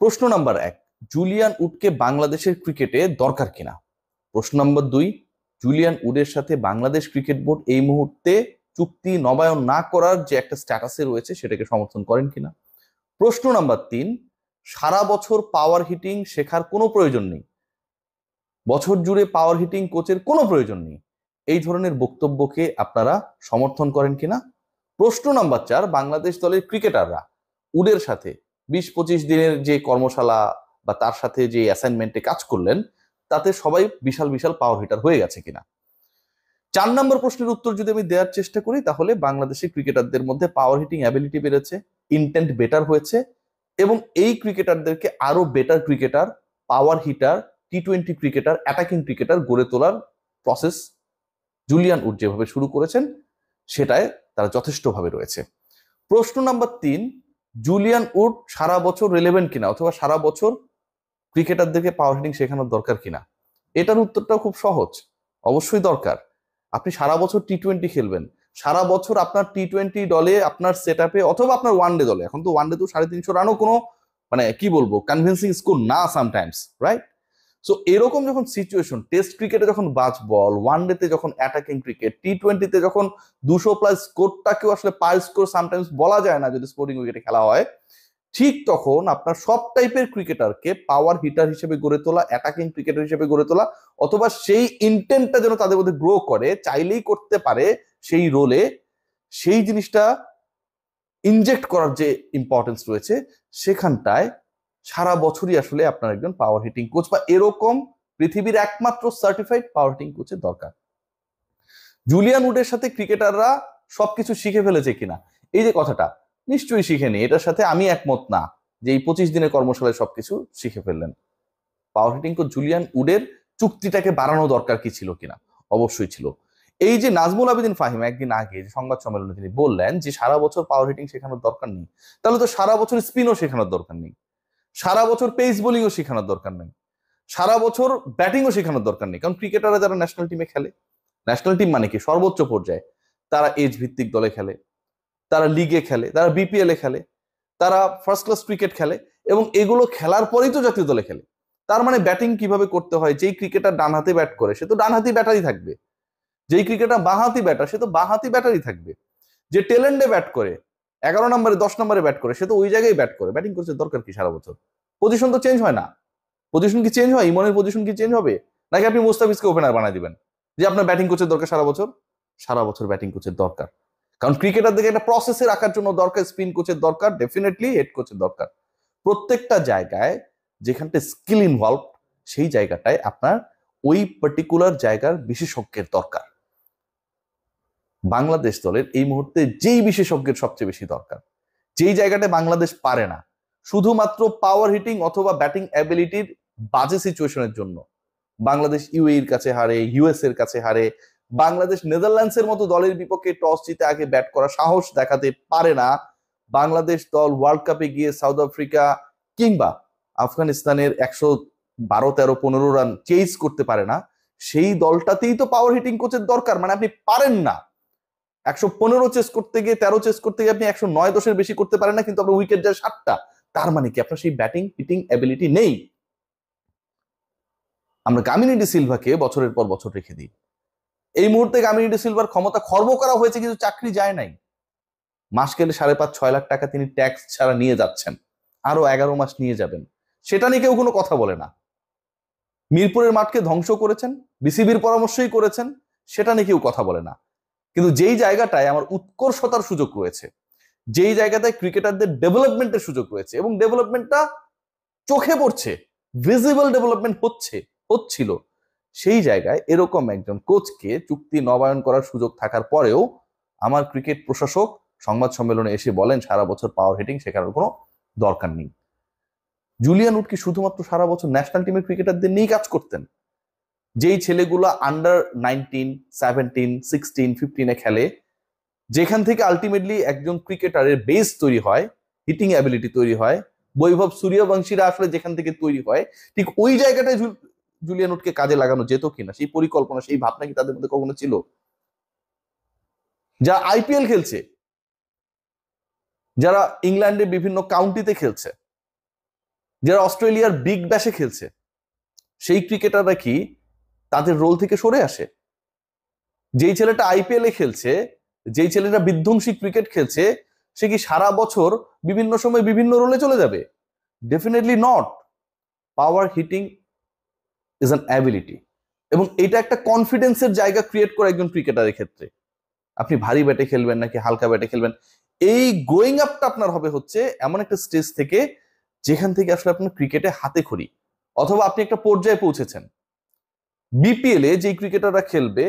প্রশ্ন number 1, Julian উডকে বাংলাদেশের ক্রিকেটে দরকার কিনা। প্রশ্ন নাম্বার 2, জুলিয়ান উডের সাথে বাংলাদেশ ক্রিকেট বোর্ড এই মুহূর্তে চুক্তি নবায়ন না করার যে একটা স্ট্যাটাসে রয়েছে সেটাকে সমর্থন করেন কিনা। প্রশ্ন নাম্বার 3, সারা বছর পাওয়ার হিটিং শেখার কোনো প্রয়োজন নেই, বছর জুড়ে পাওয়ার হিটিং কোচের কোনো প্রয়োজন নেই, এই ধরনের বক্তব্যকে আপনারা সমর্থন করেন কিনা। প্রশ্ন নাম্বার 4, বাংলাদেশ দলের ক্রিকেটাররা উডের সাথে 20-25 দিনের যে কর্মশালা বা তার সাথে যে অ্যাসাইনমেন্টে কাজ করলেন তাতে সবাই বিশাল বিশাল পাওয়ার হিটার হয়ে গেছে কিনা। 4 নম্বর প্রশ্নের উত্তর যদি আমি দেওয়ার চেষ্টা করি তাহলে বাংলাদেশের ক্রিকেটারদের মধ্যে পাওয়ার হিটিং অ্যাবিলিটি বেড়েছে, ইন্টেন্ট বেটার হয়েছে এবং এই ক্রিকেটারদেরকে আরো বেটার ক্রিকেটার, পাওয়ার হিটার, টি-20 ক্রিকেটার, অ্যাটাকিং ক্রিকেটার গড়ে তোলার প্রসেস জুলিয়ান উড যেভাবে শুরু করেছেন সেটায় তারা যথেষ্টভাবে রয়েছে। প্রশ্ন নাম্বার 3, জুলিয়ান উড সারা বছর রিলেভেন্ট কিনা অথবা সারা বছর ক্রিকেটারদেরকে পাওয়ার হিটিং শেখানোর দরকার কিনা। এটার উত্তরটাও খুব সহজ, অবশ্যই দরকার। আপনি সারা বছর টি-20 খেলবেন, সারা বছর আপনার টি-20 দলে আপনার সেট আপে অথবা আপনার ওয়ানডে দলে, এখন তো ওয়ানডে তো 350 রানও কোনো মানে কি বলবো কনভিন্সিং স্কোর না সামটাইমস, রাইট? সো এরকম যখন সিচুয়েশন, টেস্ট ক্রিকেটে যখন 5 বল, ওয়ানডেতে যখন অ্যাটাকিং ক্রিকেট, টি-20তে যখন 200+ স্কোরটাকেও আসলে পার স্কোর সামটাইমস বলা যায় না যদি স্পোর্টিং উইকেটে খেলা হয়, ঠিক তখন আপনার সব টাইপের ক্রিকেটারকে পাওয়ার হিটার হিসেবে গড়ে তোলা, অ্যাটাকিং ক্রিকেটার হিসেবে গড়ে তোলা অথবা সেই ইন্টেন্টটা যেন তাদের মধ্যে গ্রো করে, চাইলেই করতে পারে সেই রোলে, সেই জিনিসটা ইনজেক্ট করার যে ইম্পর্টেন্স রয়েছে সেখানটায় সারা বছরই আসলে আপনার একজন পাওয়ার হিটিং কোচ বা এরকম পৃথিবীর একমাত্র সার্টিফাইড পাওয়ার হিটিং কোচের দরকার। জুলিয়ান উডের সাথে ক্রিকেটাররা সবকিছু শিখে ফেলেছে কিনা, এই যে কথাটা, নিশ্চয়ই শিখেনি, এটার সাথে আমি একমত না যে এই 25 দিনের কর্মশালায় সবকিছু শিখে ফেললেন। পাওয়ার হিটিং কোচ জুলিয়ান উডের চুক্তিটাকে বাড়ানো দরকার কি ছিল কিনা, অবশ্যই ছিল। এই যে নাজমুল আবেদিন ফাহিম একদিন আগে যে সংবাদ সম্মেলনে তিনি বললেন যে সারা বছর পাওয়ার হিটিং শেখানোর দরকার নেই, তাহলে তো সারা বছর স্পিনও শেখানোর দরকার নেই, সারা বছর পেস বোলিংও শেখানোর দরকার নেই, সারা বছর ব্যাটিংও শেখানোর দরকার নেই। কারণ ক্রিকেটাররা যারা ন্যাশনাল টিমে খেলে, ন্যাশনাল টিম মানে কি সর্বোচ্চ পর্যায়ে, তারা এজ ভিত্তিক দলে খেলে, তারা লিগে খেলে, তারা বিপিএল এ খেলে, তারা ফার্স্ট ক্লাস ক্রিকেট খেলে এবং এগুলো খেলার পরেই তো জাতীয় দলে খেলে। তার মানে ব্যাটিং কিভাবে করতে হয়, যেই ক্রিকেটার ডান হাতে ব্যাট করে সে তো ডান হাতি ব্যাটারই থাকবে, যেই ক্রিকেটার বাঁ হাতি ব্যাটার সে তো বাঁ হাতি ব্যাটারই থাকবে, যে টেলেন্ডে ব্যাট করে 11 নম্বরে 10 নম্বরে ব্যাট করে সে তো ওই জায়গায় ব্যাট করে, ব্যাটিং করছে দরকার কি সারা বছর। পজিশন তো চেঞ্জ হয় না, পজিশন কি চেঞ্জ হয়, ইমনের পজিশন কি চেঞ্জ হবে নাকি আপনি মুস্তাফিজকে ওপেনার বানায় দিবেন যে আপনার ব্যাটিং কোচের দরকার সারা বছর? সারা বছর ব্যাটিং কোচের দরকার, কারণ ক্রিকেটারদেরকে একটা প্রসেসে রাখার জন্য দরকার স্পিন কোচের দরকার, ডেফিনেটলি হেড কোচের দরকার। প্রত্যেকটা জায়গায় যেখানটা স্কিল ইনভলভ সেই জায়গাটায় আপনার ওই পার্টিকুলার জায়গার বিশেষজ্ঞের দরকার। বাংলাদেশ দলের এই মুহূর্তে যেই বিশেষজ্ঞের সবচেয়ে বেশি দরকার, যেই জায়গাটায় বাংলাদেশ পারে না, শুধুমাত্র পাওয়ার হিটিং অথবা ব্যাটিং অ্যাবিলিটির বাজে সিচুয়েশনের জন্য বাংলাদেশ ইউএইর কাছে হারে, ইউএস এর কাছে হারে, বাংলাদেশ নেদারল্যান্ডসের মতো দলের বিপক্ষে টস জিতে আগে ব্যাট করা সাহস দেখাতে পারে না, বাংলাদেশ দল ওয়ার্ল্ড কাপে গিয়ে সাউথ আফ্রিকা কিংবা আফগানিস্তানের 112-13-15 রান চেজ করতে পারে না, সেই দলটাতেই তো পাওয়ার হিটিং কোচের দরকার। মানে আপনি পারেন না 115 চেস করতে গিয়ে, 13 চেস করতে গিয়ে আপনি 109-10 বেশি করতে পারেন না, কিন্তু আপনার উইকেট যায় 7টা, তার মানে কি আপনার সেই ব্যাটিং হিটিং অ্যাবিলিটি নেই? আমরা কামিনী ডি সিলভাকে বছরের পর বছর রেখে দিই, এই মুহূর্তে কামিনী ডি সিলভার ক্ষমতা খর্ব করা হয়েছে কিন্তু চাকরি যায় নাই। মাস গেলে 5.5-6 লাখ টাকা তিনি ট্যাক্স ছাড়া নিয়ে যাচ্ছেন, আরো 11 মাস নিয়ে যাবেন, সেটা নিয়ে কেউ কোনো কথা বলে না। মিরপুরের মাঠকে ধ্বংস করেছেন, বিসিবির পরামর্শই করেছেন, সেটা নিয়ে কেউ কথা বলে না। কিন্তু যেই জায়গাটায় আমার উৎকর্ষতার সুযোগ রয়েছে, যেই জায়গাটায় ক্রিকেটারদের ডেভেলপমেন্টের সুযোগ রয়েছে এবং ডেভেলপমেন্টটা চোখে পড়ছে, ভিজিবল ডেভেলপমেন্ট হচ্ছিল, সেই জায়গায় এরকম একজন কোচকে চুক্তি নবায়ন করার সুযোগ থাকার পরেও আমার ক্রিকেট প্রশাসক সংবাদ সম্মেলনে এসে বলেন সারা বছর পাওয়ার হিটিং শেখানোর কোনো দরকার নেই। জুলিয়ান উড কি শুধুমাত্র সারা বছর ন্যাশনাল টিমের ক্রিকেটারদের নিয়ে কাজ করতেন? যেই ছেলেগুলো আন্ডার 19, 17, 16, 15 খেলে, যেখান থেকে আলটিমেটলি একজন ক্রিকেটারের বেস তৈরি হয়, হিটিং অ্যাবিলিটি তৈরি হয়, বৈভব সূর্যবংশীরা আসলে যেখান থেকে তৈরি হয়, ঠিক ওই জায়গাটায় জুলিয়ান উডকে কাজে লাগানো যেত কিনা, সেই পরিকল্পনা, সেই ভাবনা কি তাদের মধ্যে কখনো ছিল? যারা আইপিএল খেলছে, যারা ইংল্যান্ডের বিভিন্ন কাউন্টিতে খেলছে, যারা অস্ট্রেলিয়ার বিগ ব্যাশে খেলছে সেই ক্রিকেটাররা কি তাদের রোল থেকে সরে আসে? যেই ছেলেটা আইপিএল এ খেলছে, যেই ছেলেটা বিধ্বংসী ক্রিকেট খেলছে, সে কি সারা বছর বিভিন্ন সময় বিভিন্ন রোলে চলে যাবে? Definitely not. Power heating is an ability, এবং এটা একটা কনফিডেন্সের জায়গা ক্রিয়েট করে একজন ক্রিকেটারের ক্ষেত্রে। আপনি ভারী ব্যাটে খেলবেন নাকি হালকা ব্যাটে খেলবেন, এই গোয়িং আপটা আপনার হবে হচ্ছে এমন একটা স্টেজ থেকে যেখান থেকে আসলে আপনার ক্রিকেটে হাতে খড়ি, অথবা আপনি একটা পর্যায়ে পৌঁছেছেন। বিপিএল এ যেই ক্রিকেটাররা খেলবে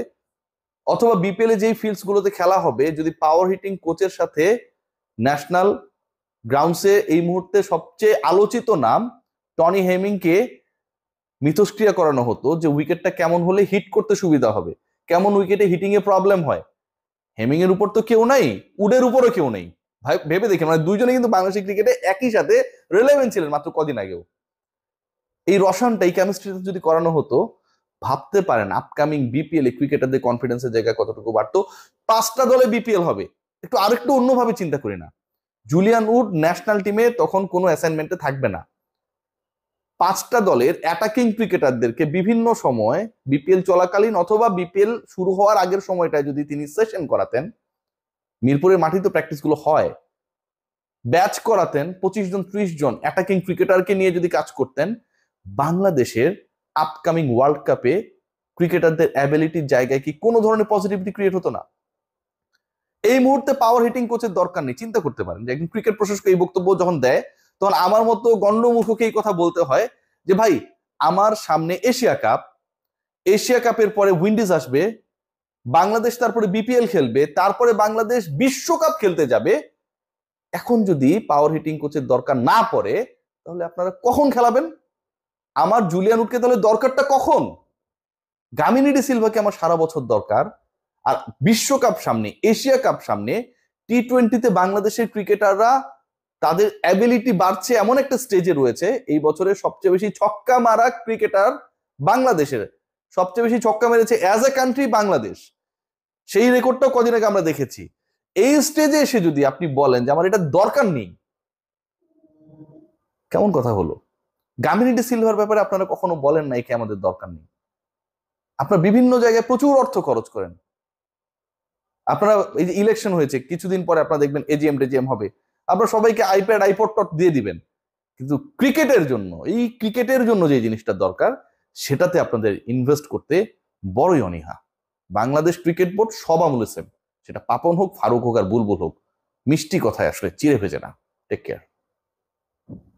অথবা বিপিএল এ যেই ফিল্ডস গুলোতে খেলা হবে, যদি পাওয়ার হিটিং কোচের সাথে ন্যাশনাল গ্রাউন্ডসে এই মুহূর্তে সবচেয়ে আলোচিত নাম টনি হেমিংকে মিথস্ক্রিয়া করানো হতো যে উইকেটটা কেমন হলে হিট করতে সুবিধা হবে, কেমন উইকেটে হিটিং এ প্রবলেম হয়, হেমিং এর উপর তো কেউ নাই, উডের উপরও কেউ নেই। ভাই ভেবে দেখেন, মানে দুইজনে কিন্তু বাংলাদেশের ক্রিকেটে একই সাথে রিলেভেন্ট ছিলেন মাত্র কদিন আগেও। এই রসায়নটা, এই কেমিস্ট্রিটা যদি করানো হতো, ভাবতে পারেন আপকামিং বিপিএল এ ক্রিকেটারদের কনফিডেন্সের জায়গা কতটুকু বাড়তো। 5টা দলে বিপিএল হবে, একটু আরেকটু অন্যভাবে চিন্তা করি না। জুলিয়ান উড ন্যাশনাল টিমে তখন কোনো অ্যাসাইনমেন্টে থাকবে না। 5টা দলের অ্যাটাকিং ক্রিকেটারদেরকে বিভিন্ন সময় বিপিএল চলাকালীন অথবা বিপিএল শুরু হওয়ার আগের সময়টায় যদি তিনি সেশন করাতেন, মিরপুরের মাটি তো প্র্যাকটিস গুলো হয়, ব্যাচ করাতেন 25 জন 30 জন অ্যাটাকিং ক্রিকেটারকে নিয়ে যদি কাজ করতেন, বাংলাদেশের আপকামিং ওয়ার্ল্ড কাপে ক্রিকেটারদের অ্যাবিলিটির জায়গায় কি কোনো ধরনের পজিটিভিটি ক্রিয়েট হতো না? এই মুহূর্তে পাওয়ার হিটিং কোচের দরকার নেই। চিন্তা করতে পারেন যে একজন ক্রিকেট প্রশাসক এই বক্তব্য যখন দেয়, তখন আমার মতো গণ্যমূর্খকে এই কথা বলতে হয় যে ভাই, আমার সামনে এশিয়া কাপ, এশিয়া কাপের পরে উইন্ডিজ আসবে, বাংলাদেশ তারপরে বিপিএল খেলবে, তারপরে বাংলাদেশ বিশ্বকাপ খেলতে যাবে। এখন যদি পাওয়ার হিটিং কোচের দরকার না পড়ে, তাহলে আপনারা কখন খেলাবেন? আমার জুলিয়ান উডকে তাহলে দরকারটা কখন? গামিনী ডি সিলভাকে আমার সারা বছর দরকার। আর বিশ্বকাপ সামনে, এশিয়া কাপ সামনে, টি-20তে বাংলাদেশের ক্রিকেটাররা তাদের অ্যাবিলিটি বাড়ছে এমন একটা স্টেজে রয়েছে। এই বছরের সবচেয়ে বেশি ছক্কা মারা ক্রিকেটার বাংলাদেশের, সবচেয়ে বেশি ছক্কা মেরেছে অ্যাজ এ কান্ট্রি বাংলাদেশ, সেই রেকর্ডটাও কদিন আগে আমরা দেখেছি। এই স্টেজে এসে যদি আপনি বলেন যে আমার এটা দরকার নেই, কেমন কথা হলো? গামিনী ডি সিলভার ব্যাপারে আপনারা কখনো বলেন নাই কি আমাদের দরকার নেই? আপনারা বিভিন্ন জায়গায় প্রচুর অর্থ খরচ করেন। আপনারা এই যে ইলেকশন হয়েছে, কিছুদিন পরে আপনারা দেখবেন এজিএম টেজিএম হবে, আপনারা সবাইকে আইপ্যাড আইপড টট দিয়ে দিবেন, কিন্তু ক্রিকেটের জন্য, এই ক্রিকেটের জন্য যে জিনিসটা দরকার, সেটাতে আপনাদের ইনভেস্ট করতে বড়ই অনীহা। বাংলাদেশ ক্রিকেট বোর্ড সব আমলে সেম, সেটা পাপন হোক, ফারুক হোক আর বুলবুল হোক, মিষ্টি কথায় আসলে চিড়ে ভেজে না। Take care.